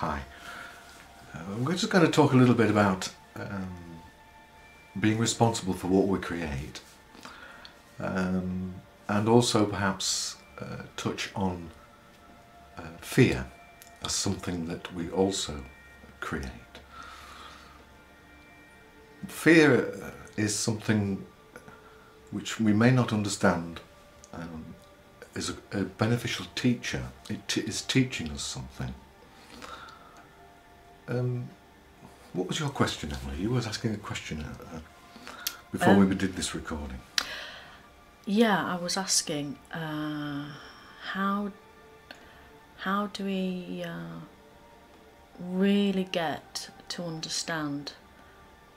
Hi. We're just going to talk a little bit about being responsible for what we create, and also perhaps touch on fear as something that we also create. Fear is something which we may not understand is a beneficial teacher. It is teaching us something. What was your question, Emily? You was asking a question before we did this recording. Yeah, I was asking how do we really get to understand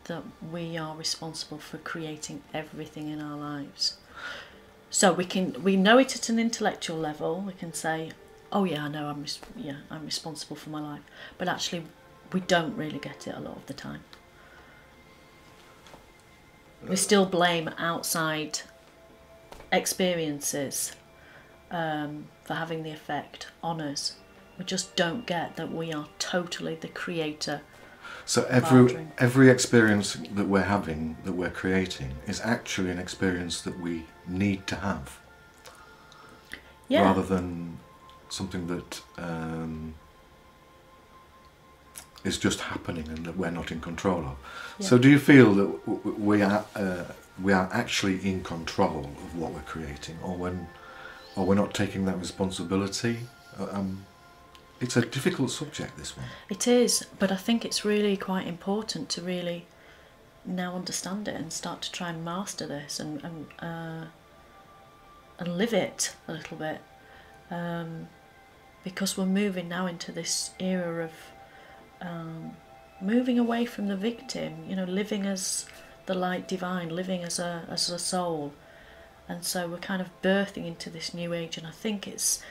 that we are responsible for creating everything in our lives? So we know it at an intellectual level. We can say, "Oh yeah, I know I'm responsible for my life," but actually, we don't really get it a lot of the time. We still blame outside experiences for having the effect on us. We just don't get that we are totally the creator. So every experience that we're having, that we're creating, is actually an experience that we need to have, rather than something that is just happening and that we're not in control of. Yeah. So do you feel that we are actually in control of what we're creating, or we're not taking that responsibility? It's a difficult subject, this one. It is, but I think it's really quite important to really now understand it and start to try and master this and live it a little bit, because we're moving now into this era of moving away from the victim, living as the light divine, living as a soul, and so we're kind of birthing into this new age. And I think it's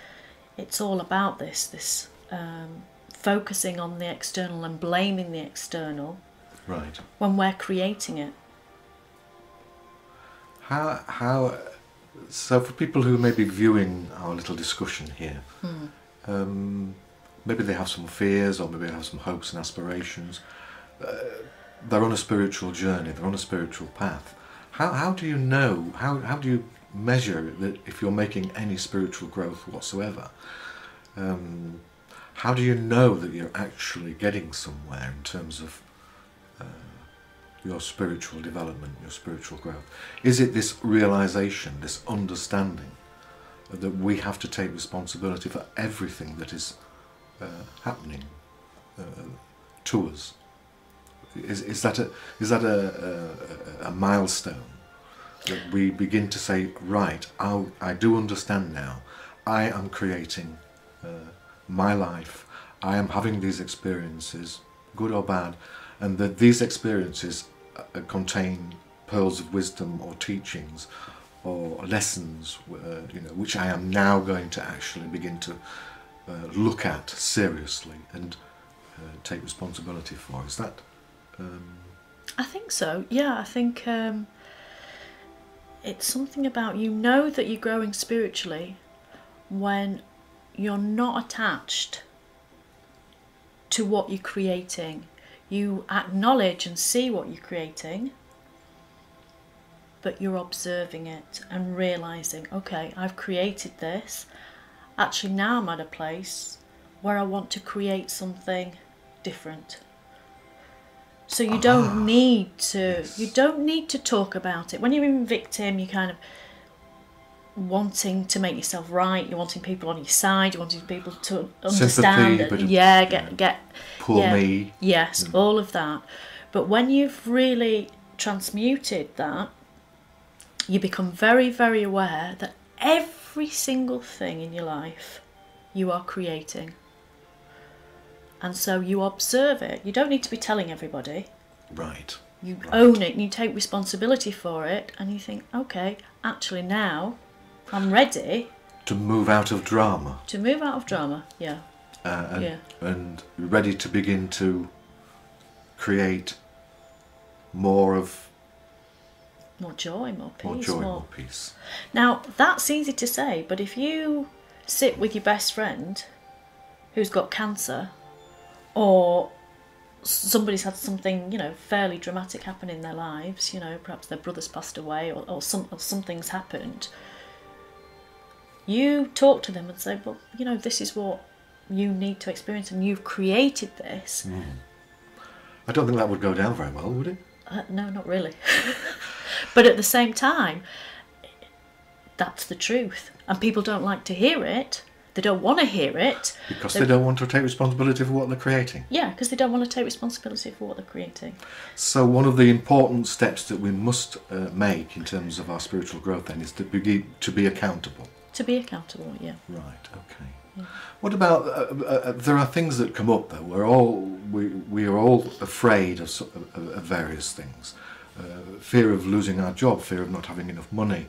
all about this focusing on the external and blaming the external, right, when we're creating it. How so for people who may be viewing our little discussion here, maybe they have some fears, or maybe they have some hopes and aspirations. They're on a spiritual journey, they're on a spiritual path. How do you know, how do you measure that if you're making any spiritual growth whatsoever? How do you know that you're actually getting somewhere in terms of your spiritual development, your spiritual growth? Is it this realization, this understanding that we have to take responsibility for everything that is happening to us? Is that a milestone that we begin to say, right, I do understand now. I am creating my life. I am having these experiences, good or bad, and that these experiences contain pearls of wisdom or teachings or lessons, which I am now going to actually begin to look at seriously and take responsibility for. Is that? I think so. Yeah, I think it's something about that you're growing spiritually when you're not attached to what you're creating. You acknowledge and see what you're creating, but you're observing it and realizing, okay, I've created this. Actually, now I'm at a place where I want to create something different. So you don't need to. Yes. You don't need to talk about it. When you're in victim, you're kind of wanting to make yourself right. You're wanting people on your side. You're wanting people to understand. Sympathy, get poor me. Yes, all of that. But when you've really transmuted that, you become very, very aware that every single thing in your life you are creating. And so you observe it. You don't need to be telling everybody. Right. You own it and you take responsibility for it, and you think, okay, actually now I'm ready to move out of drama. Yeah. And ready to begin to create more joy, more peace. Now, that's easy to say, but if you sit with your best friend who's got cancer, or somebody's had something, you know, fairly dramatic happen in their lives, you know, perhaps their brother's passed away, or something's happened, you talk to them and say, well, you know, this is what you need to experience, and you've created this. I don't think that would go down very well, would it? No, not really. But at the same time, that's the truth, and people don't like to hear it. They don't want to hear it. Because they don't want to take responsibility for what they're creating. Yeah, because they don't want to take responsibility for what they're creating. So one of the important steps that we must make in terms of our spiritual growth then is to be accountable. To be accountable, yeah. Right, okay. Yeah. What about, there are things that come up though, we are all afraid of various things. Fear of losing our job, fear of not having enough money,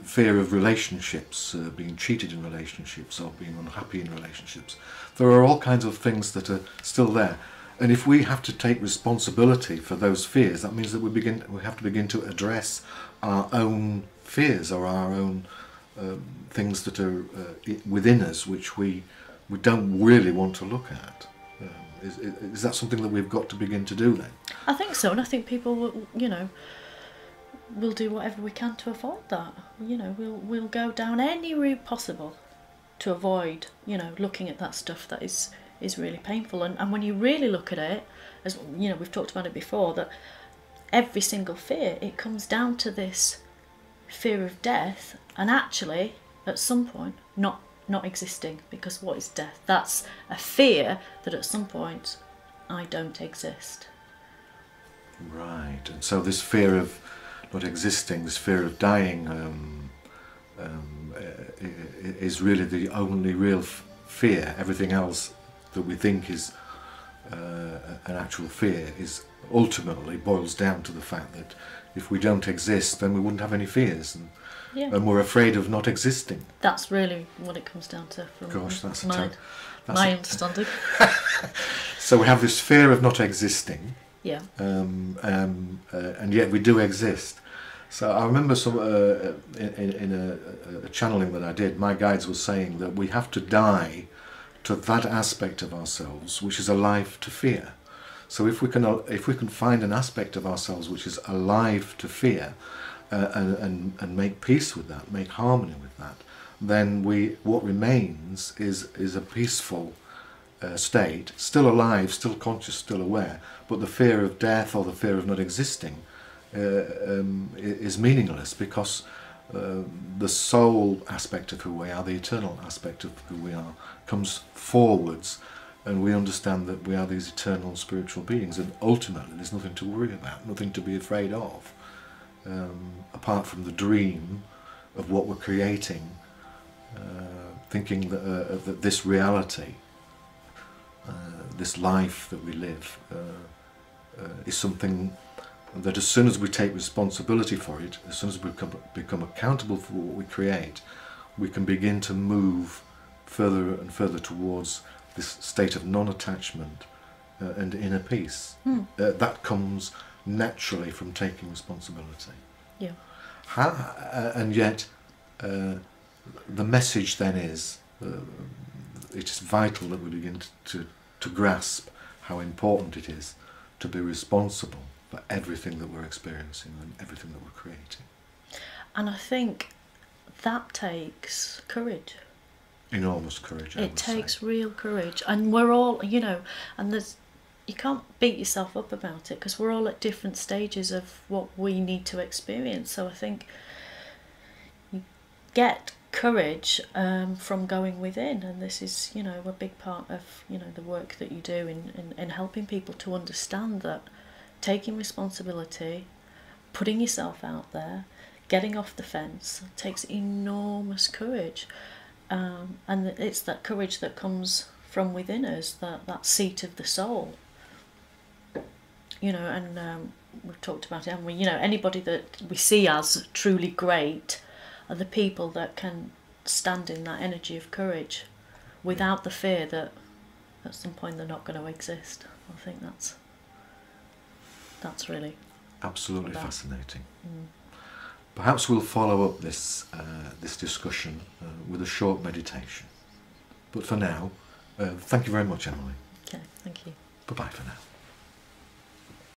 fear of relationships, being cheated in relationships or being unhappy in relationships. There are all kinds of things that are still there. And if we have to take responsibility for those fears, that means that we have to begin to address our own fears or our own things that are within us which we don't really want to look at. Is that something that we've got to begin to do then? I think so, and I think people will, you know, we'll do whatever we can to avoid that. You know, we'll go down any route possible to avoid, you know, looking at that stuff that is really painful. And when you really look at it, as you know, we've talked about it before, that every single fear, it comes down to this fear of death, and actually at some point not existing, because what is death? That's a fear that at some point I don't exist. Right, and so this fear of not existing, this fear of dying, is really the only real fear. Everything else that we think is an actual fear is ultimately boils down to the fact that if we don't exist, then we wouldn't have any fears, and we're afraid of not existing. That's really what it comes down to. From Gosh, that's my understanding. So we have this fear of not existing. Yeah. And yet we do exist. So I remember some in a channeling that I did, my guides were saying that we have to die to that aspect of ourselves which is alive to fear. So if we can find an aspect of ourselves which is alive to fear, and make peace with that, make harmony with that, then what remains is a peaceful state, still alive, still conscious, still aware, but the fear of death or the fear of not existing is meaningless, because the soul aspect of who we are, the eternal aspect of who we are, comes forwards, and we understand that we are these eternal spiritual beings, and ultimately there's nothing to worry about, nothing to be afraid of, apart from the dream of what we're creating, thinking that this reality, this life that we live, is something that as soon as we take responsibility for it, as soon as we become accountable for what we create, we can begin to move further and further towards this state of non-attachment and inner peace. That comes naturally from taking responsibility. Yeah. And yet the message then is it is vital that we begin to grasp how important it is to be responsible for everything that we're experiencing and everything that we're creating. And I think that takes courage. Enormous courage. It takes real courage, and we're all, you know, and you can't beat yourself up about it, because we're all at different stages of what we need to experience. So I think you get courage from going within, and this is, you know, a big part of, you know, the work that you do in helping people to understand that taking responsibility, putting yourself out there, getting off the fence takes enormous courage, and it's that courage that comes from within us, that seat of the soul, you know. And we've talked about it, and we, you know, anybody that we see as truly great are the people that can stand in that energy of courage without the fear that at some point they're not going to exist. I think that's really absolutely fascinating. Perhaps we'll follow up this discussion with a short meditation. But for now, thank you very much, Emily. Bye-bye for now.